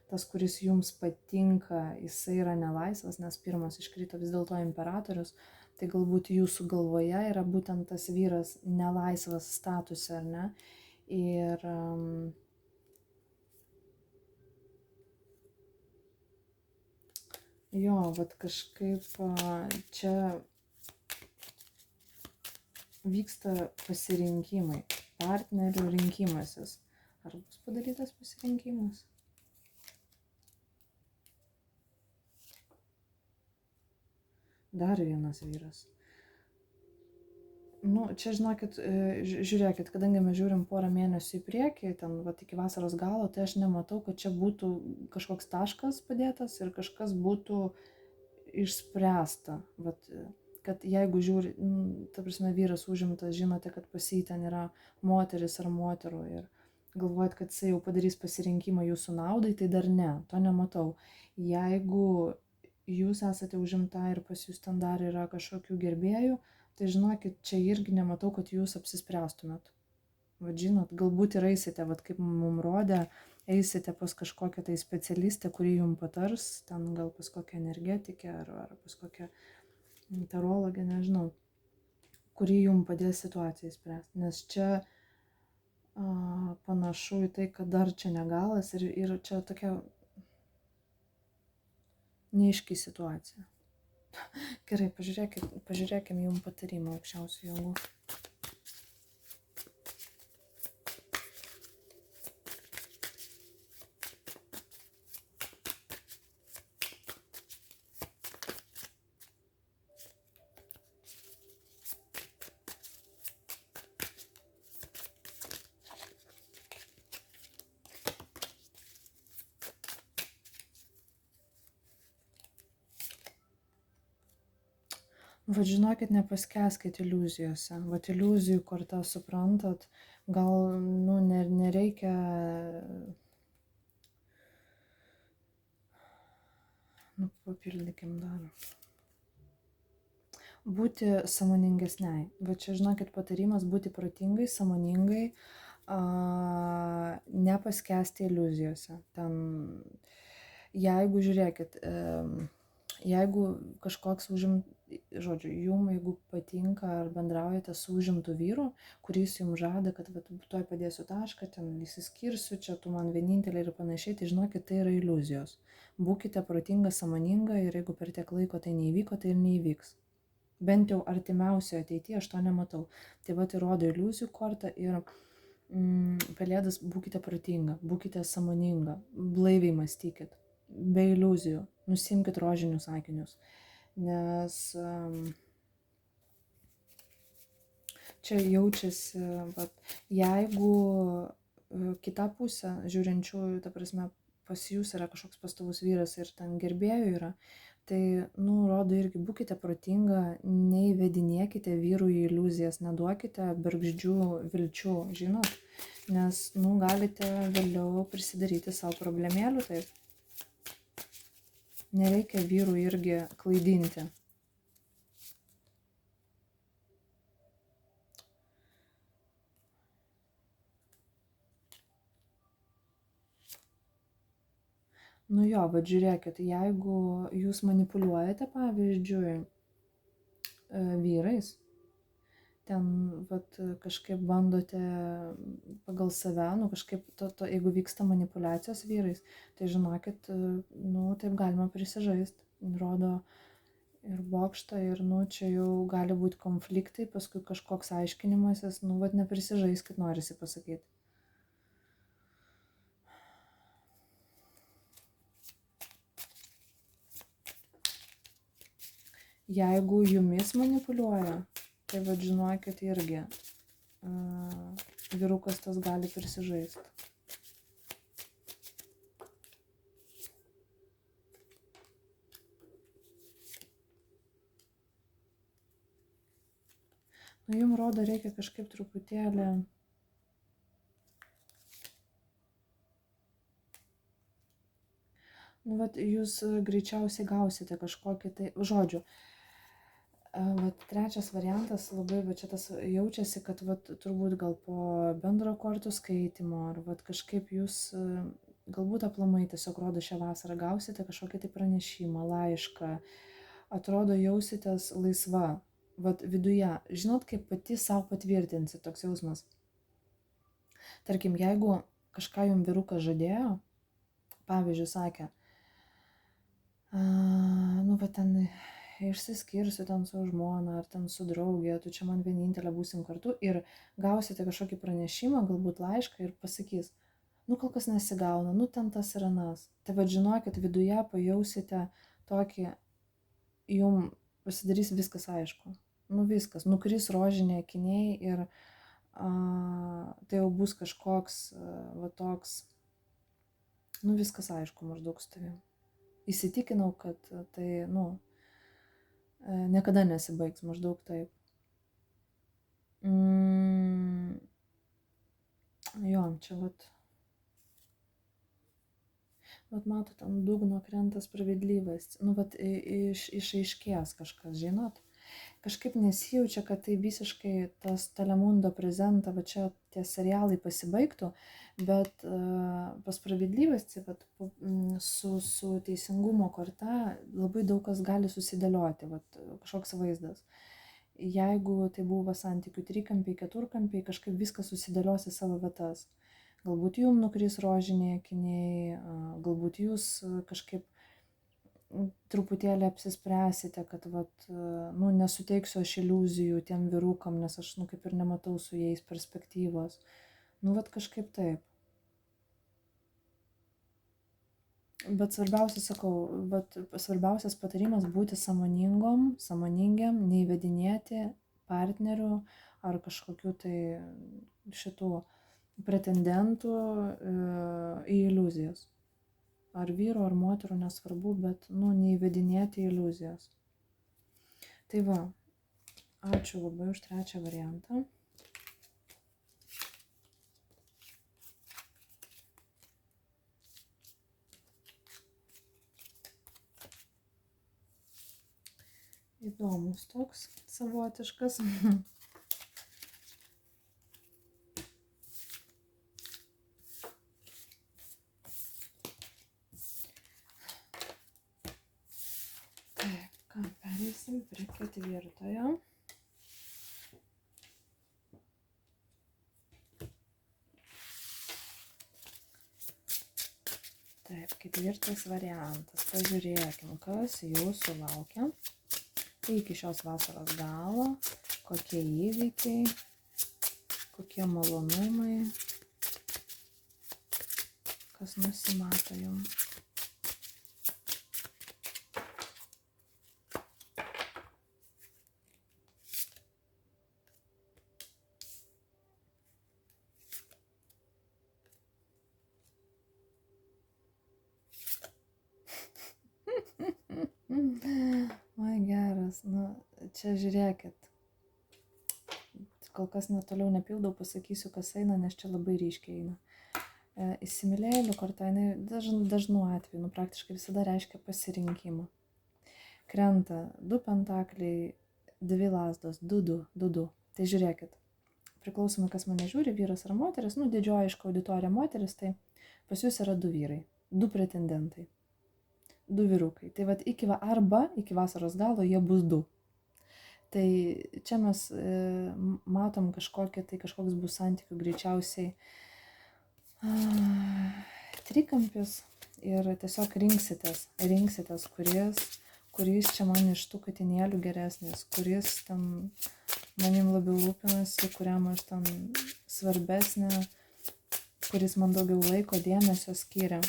tas, kuris jums patinka, jisai yra nelaisvas, nes pirmas iškrito vis dėlto imperatorius. Tai galbūt jūsų galvoje yra būtent tas vyras nelaisvas statuse, ar ne? Ir jo, vat kažkaip čia vyksta pasirinkimai, partnerių rinkimasis. Ar bus padarytas pasirinkimas? Dar vienas vyras. Nu, čia žinokit, žiūrėkit, kadangi mes žiūrim porą mėnesių į priekį, ten vat, iki vasaros galo, tai aš nematau, kad čia būtų kažkoks taškas padėtas ir kažkas būtų išspręsta. Vat, kad jeigu žiūri, ta prasme, vyras užimtas, žinote, kad pas jį ten yra moteris ar moterų ir galvojat, kad jisai jau padarys pasirinkimą jūsų naudai, tai dar ne, to nematau. Jeigu jūs esate užimta ir pas jūs ten dar yra kažkokių gerbėjų, tai žinokit, čia irgi nematau, kad jūs apsispręstumėt. Vat žinot, galbūt ir eisite, vat kaip mums rodė, eisite pas kažkokią tai specialistę, kuri jums patars, ten gal pas kokią energetikę ar pas kokią tarologę, nežinau, kuri jums padės situaciją spręsti. Nes čia panašu į tai, kad dar čia negalas ir čia tokia neaiški situacija. Gerai, pažiūrėkim jums patarimą aukščiausių jėgų. Vat žinokit, nepaskęskit iliuzijose. Vat iliuzijų korta, suprantat, gal nereikia Nu, papildykim dar. Būti sąmoningesniai. Va čia, žinokit, patarimas būti protingai, sąmoningai, nepaskesti iliuzijose. Ten, jeigu, žiūrėkit, jeigu kažkoks žodžiu, jeigu patinka ar bendraujate su užimtu vyru, kuris jums žada, kad tuoj padėsiu tašką, ten įsiskirsiu, čia tu man vienintelė ir panašiai, tai žinokit, tai yra iliuzijos. Būkite protinga, sąmoninga ir jeigu per tiek laiko tai neįvyko, tai ir neįvyks. Bent jau artimiausioje ateityje aš to nematau. Tai įrodo iliuzijų kortą ir Pelėdas, būkite protinga, būkite sąmoninga, blaiviai mąstykit, be iliuzijų, nusimkit rožinius akinius, nes čia jaučiasi, jeigu kita pusė žiūrinčiųjų, ta prasme, pas jūs yra kažkoks pastovus vyras ir ten gerbėjų yra, tai, rodo irgi, būkite protinga, neįvedinėkite vyrų į iliuzijas, neduokite bergždžių vilčių, žinot, nes, galite vėliau prisidaryti savo problemėlių, taip. Nereikia vyrų irgi klaidinti. Jo, bet žiūrėkit, jeigu jūs manipuliuojate, pavyzdžiui, vyrais, ten, kažkaip bandote pagal save, kažkaip, jeigu vyksta manipuliacijos vyrais, tai žinokit, taip galima prisižaisti, rodo ir bokštą, ir, čia jau gali būti konfliktai, paskui kažkoks aiškinimasis, neprisižaiskit, norisi pasakyti. Jeigu jumis manipuliuoja, tai žinokit irgi, vyrukas tas gali prisižaisti. Jums rodo, reikia kažkaip truputėlį jūs greičiausiai gausite kažkokį tai, žodžiu, trečias variantas labai, čia tas jaučiasi, kad turbūt gal po bendro kortų skaitimo, ar kažkaip jūs galbūt aplamai tiesiog rodo šią vasarą gausite kažkokį tai pranešimą, laišką, atrodo jausitės laisva, viduje, žinot, kaip pati savo patvirtinsi, toks jausmas. Tarkim, jeigu kažką jums vyrukas žadėjo, pavyzdžiui, sakė, ten išsiskirsiu ten su žmona, ar ten su draugė, tu čia man vienintelė būsim kartu, ir gausite kažkokį pranešimą, galbūt laišką, ir pasakys, kol kas nesigauna, ten tas ir anas. Tai žinokit, viduje pajausite tokį, jums pasidarys viskas aišku. Viskas, nukris rožiniai akiniai ir tai jau bus kažkoks, toks, viskas aišku maždaug su tavim. Įsitikinau, kad tai, niekada nesibaigs, maždaug taip. Jo, čia matot, ant dugno krenta spravedlybės, išaiškės kažkas, žinot. Kažkaip nesijaučia, kad tai visiškai tas Telemundo prezentą, čia tie serialai pasibaigtų, bet pas spravedlybės, su teisingumo korta labai daug kas gali susidėlioti, kažkoks vaizdas. Jeigu tai buvo santykių trikampiai, keturkampiai, kažkaip viskas susidėlios į savo vietas. Galbūt jums nukris rožiniai akiniai, galbūt jūs kažkaip truputėlį apsispręsite, kad nesuteiksiu aš iliuzijų tiem vyrukam, nes aš kaip ir nematau su jais perspektyvos. Kažkaip taip. Bet svarbiausia, sakau, svarbiausias patarimas būti sąmoningiam, neįvedinėti partnerių ar kažkokių tai šitų pretendentų į iliuzijas. Ar vyro, ar moterų, nesvarbu, bet, neįvedinėti iliuzijas. Tai ačiū labai už trečią variantą. įdomus toks savotiškas. Taip, ką, pereisim prie ketvirtojo. Taip, ketvirtas variantas. Pažiūrėkim, kas jūsų laukia iki šios vasaros galo, kokie įvykiai, kokie malonumai, kas nusimato jums. Oi, geras. Nu, čia žiūrėkit. Kol kas netoliau nepildau, pasakysiu, kas eina, nes čia labai ryškiai eina. Įsimylėjėlių korta, dažnu atveju, nu, praktiškai visada reiškia pasirinkimą. Krenta 2 pentakliai, 2 lazdos, 2. Tai žiūrėkit, priklausomai, kas mane žiūri, vyras ar moteris, nu, didžioji aišku auditorija moteris, tai pas jūs yra 2 vyrai, 2 pretendentai, 2 vyrukai. Tai vat arba iki vasaros galo jie bus 2. Tai čia mes matom kažkoks bus santykių greičiausiai trikampis ir tiesiog rinksitės, kuris čia man iš tų katinėlių geresnis, kuris ten manim labiau rūpinasi, kuriam aš ten svarbesnė, kuris man daugiau laiko, dėmesio skiria.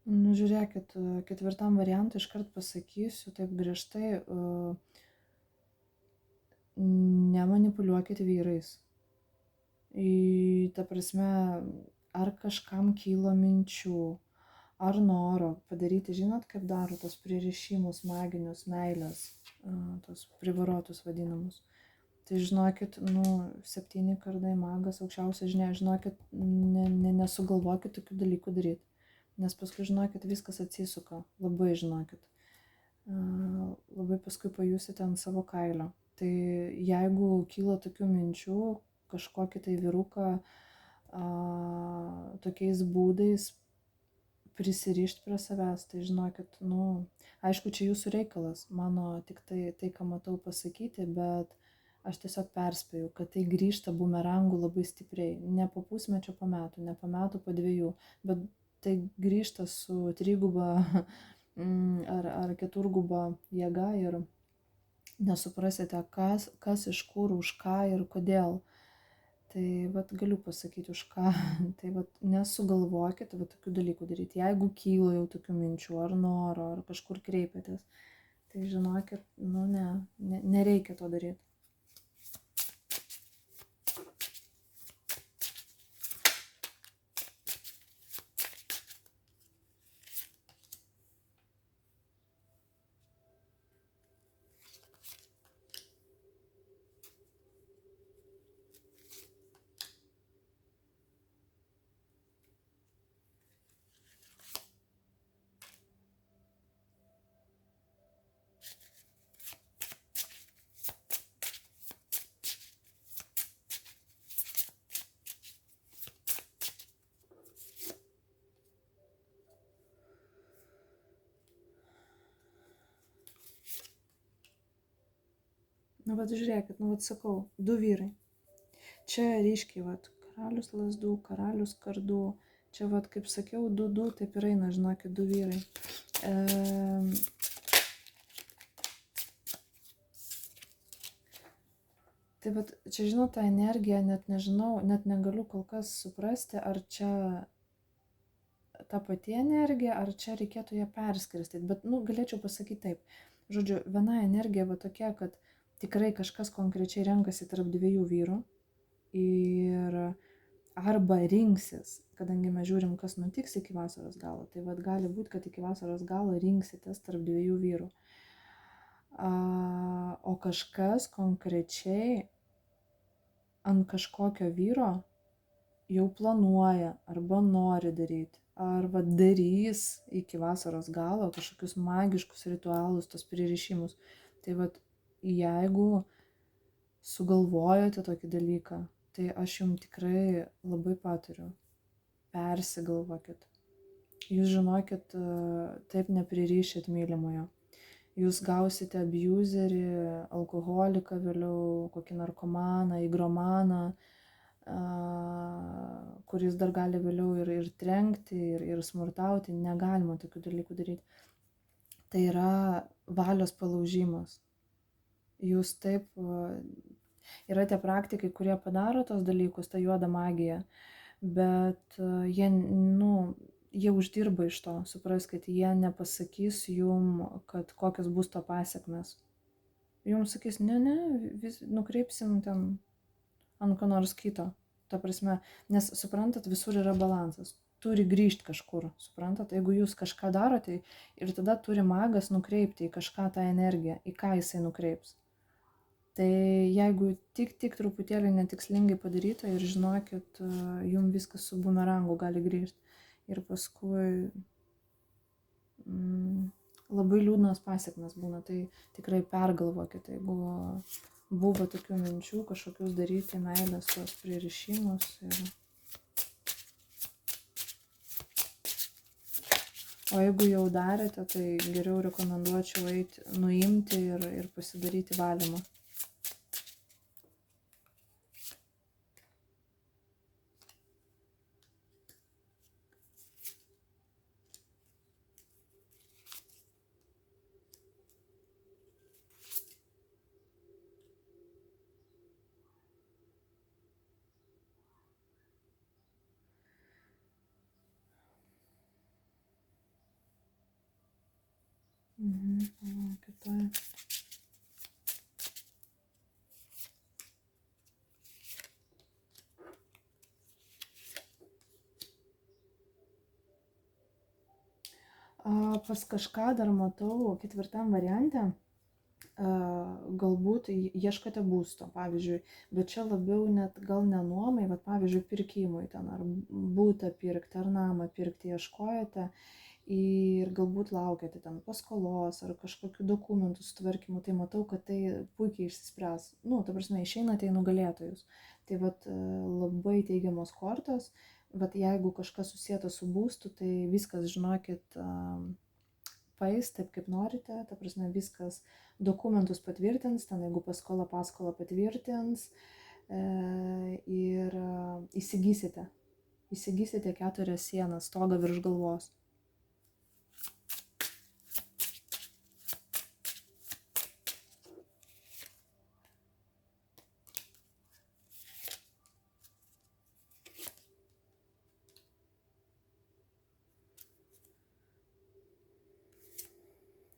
Nu, žiūrėkit, ketvirtam variantui iškart pasakysiu, taip griežtai, nemanipuliuokit vyrais. Ta prasme, ar kažkam kylo minčių, ar noro padaryti, žinot, kaip daro tos pririšimus maginius, meilės, tos privarotus vadinamus. Tai žinokit, nu, 7 kardai magas, aukščiausia žinia, žinokit, nesugalvokit tokių dalykų daryti. Nes paskui, žinokit, viskas atsisuka, labai žinokit. Labai paskui pajusite ant savo kailio. Tai jeigu kyla tokių minčių, kažkokį tai vyruką tokiais būdais prisirišti prie savęs, tai žinokit, nu, aišku, čia jūsų reikalas, mano tik tai, ką matau pasakyti, bet aš tiesiog perspėju, kad tai grįžta bumerangų labai stipriai, ne po pusmečio, po metų, ne po metų, po 2, bet tai grįžta su 3 ar 4 jėga ir nesuprasite, kas iš kur, už ką ir kodėl. Tai vat galiu pasakyti už ką. Tai vat nesugalvokit vat tokių dalykų daryti. Jeigu kyla jau tokių minčių ar noro, ar kažkur kreipiatės, tai žinokit, nu nereikia to daryti. Nu, vat žiūrėkit, nu, vat sakau, 2 vyrai. Čia ryškiai, vat, karalius lazdų, karalius kardų. Čia, vat, kaip sakiau, 2, taip ir eina, žinokit, 2 vyrai. Tai, vat, čia, žinau, tą energiją, net nežinau, net negaliu kol kas suprasti, ar čia ta pati energija, ar čia reikėtų ją perskirstyti. Bet, nu, galėčiau pasakyti taip. Žodžiu, viena energija va tokia, kad tikrai kažkas konkrečiai renkasi tarp dviejų vyrų ir arba rinksis, kadangi mes žiūrim, kas nutiks iki vasaros galo, tai vad gali būti, kad iki vasaros galo rinksitės tarp dviejų vyrų. O kažkas konkrečiai ant kažkokio vyro jau planuoja arba nori daryti, arba darys iki vasaros galo kažkokius magiškus ritualus, tos pririšimus. Tai vat, jeigu sugalvojote tokį dalyką, tai aš jums tikrai labai patariu, persigalvokit. Jūs žinokit, taip nepririšit mylimojo. Jūs gausite abuserį, alkoholiką vėliau, kokį narkomaną, igromaną, kuris dar gali vėliau ir trenkti, ir smurtauti. Negalima tokių dalykų daryti. Tai yra valios palaužimas. Jūs taip, yra tie praktikai, kurie padaro tos dalykus, tą juodą magiją, bet jie uždirba iš to. Supraskite, jie nepasakys jum, kad kokios bus to pasiekmes. Jums sakys, ne, nukreipsim ten ant ko nors kito. Ta prasme, nes suprantat, visur yra balansas. Turi grįžti kažkur, suprantat? Jeigu jūs kažką darote ir tada turi magas nukreipti į kažką tą energiją, į ką jisai nukreips. Tai jeigu tik truputėlį netikslingai padaryta ir žinokit, jums viskas su bumerangu gali grįžti. Ir paskui labai liūdnos pasiekmes būna, tai tikrai pergalvokite, jeigu buvo tokių minčių, kažkokius daryti meilės tuos pririšimus. O jeigu jau darėte, tai geriau rekomenduočiau eiti, nuimti ir pasidaryti valymą. Kitoj. Pas kažką dar matau ketvirtam variante, galbūt ieškote būsto, pavyzdžiui, bet čia labiau net gal ne nuomai, bet pavyzdžiui pirkimui ten, ar būtą pirkti, ar namą pirkti ieškojate ir galbūt laukiate ten paskolos ar kažkokių dokumentų sutvarkymų, tai matau, kad tai puikiai išsispręs. Ta prasme, išeinate į nugalėtojus. Tai vat labai teigiamos kortos, vat jeigu kažkas susijęta su būstu, tai viskas, žinokit, paeis taip, kaip norite, ta prasme, viskas dokumentus patvirtins, ten jeigu paskolą patvirtins ir įsigysite 4 sienas, stogą virš galvos.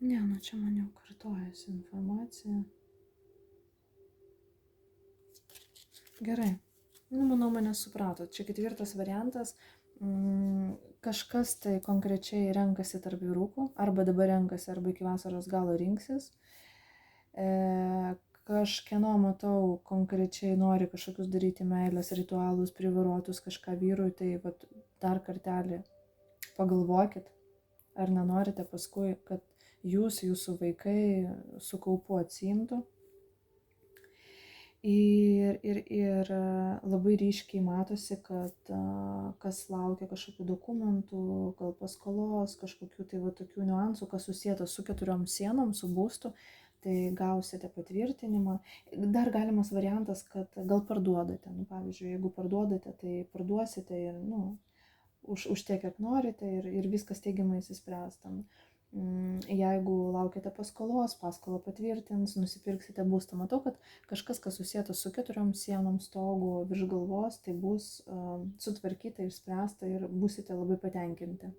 Ne, čia man jau kartojasi informacija. Gerai. Manau, mane supratot. Čia 4 variantas. Kažkas tai konkrečiai renkasi tarp vyrukų, arba dabar renkasi, arba iki vasaros galo rinksis. Kažkieno matau konkrečiai nori kažkokius daryti meilės ritualus, privarotus kažką vyrui, tai vat, dar kartelį pagalvokit, ar nenorite paskui, kad jūsų vaikai su kaupu atsiimtų. Ir labai ryškiai matosi, kad kas laukia kažkokių dokumentų, gal paskolos, kažkokių tai va tokių niuansų, kas susijęta su 4 sienom, su būstu, tai gausite patvirtinimą. Dar galimas variantas, kad gal parduodate. Pavyzdžiui, jeigu parduodate, tai parduosite ir už tiek, kiek norite ir viskas teigiamai įsispręs tam. Jeigu laukiate paskolos, paskolą patvirtins, nusipirksite būstą. Matau, kad kažkas, kas susijęta su 4 sienom, stogu virš galvos, tai bus sutvarkyta, išspręsta ir būsite labai patenkinti.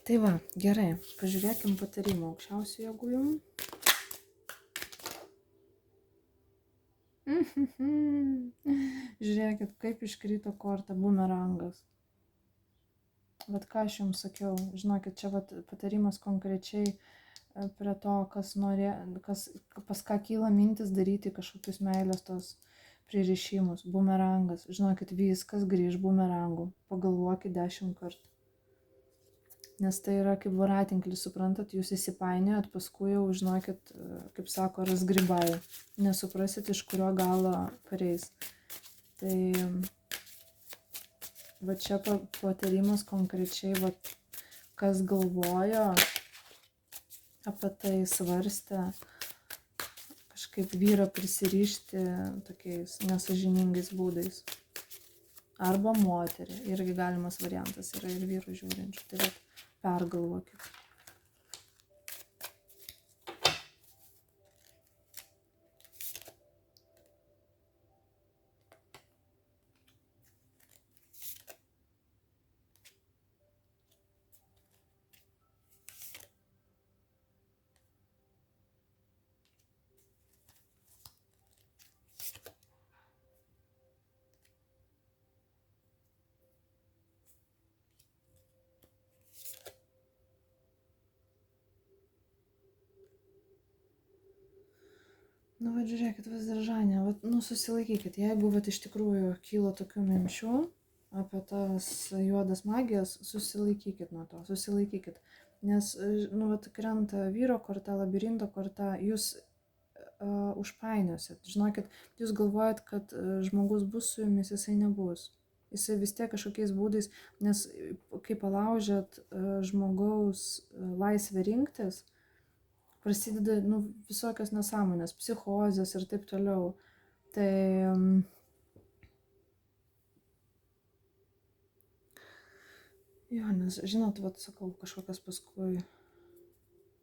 Tai va, gerai, pažiūrėkim patarimą aukščiausių jėgų jum. Žiūrėkit, kaip iškrito korta bumerangas. Vat ką aš jums sakiau, žinokit, čia vat patarimas konkrečiai prie to, pas ką kyla mintis daryti kažkokius meilės tos pririšimus. Bumerangas, žinokit, viskas grįž bumerangu. Pagalvokit 10 kartų. Nes tai yra kaip voratinklis, suprantat, jūs įsipainiojat, paskui jau, žinokit, kaip sako, razgribai. Nesuprasit, iš kurio galo pareis. Tai va čia patarimas konkrečiai, va, kas galvojo apie tai, svarstė, kažkaip vyrą prisirišti tokiais nesažiningais būdais. Arba moterį, irgi galimas variantas yra ir vyrų žiūrinčių. Tai va, pergalvokit. Nu, va, žiūrėkit, Vazdaržanė, susilaikykit, jeigu iš tikrųjų kyla tokių minčių apie tas juodas magijas, susilaikykit nuo to, susilaikykit. Nes, krenta vyro korta, labirinto korta, jūs užpainiosit. Žinokit, jūs galvojat, kad žmogus bus su jumis, jisai nebus. Jisai vis tiek kažkokiais būdais, nes kai palaužėt žmogaus laisvę rinktis, prasideda visokios nesąmonės, psichozės ir taip toliau. Tai jo, nes žinot, sakau, kažkokios paskui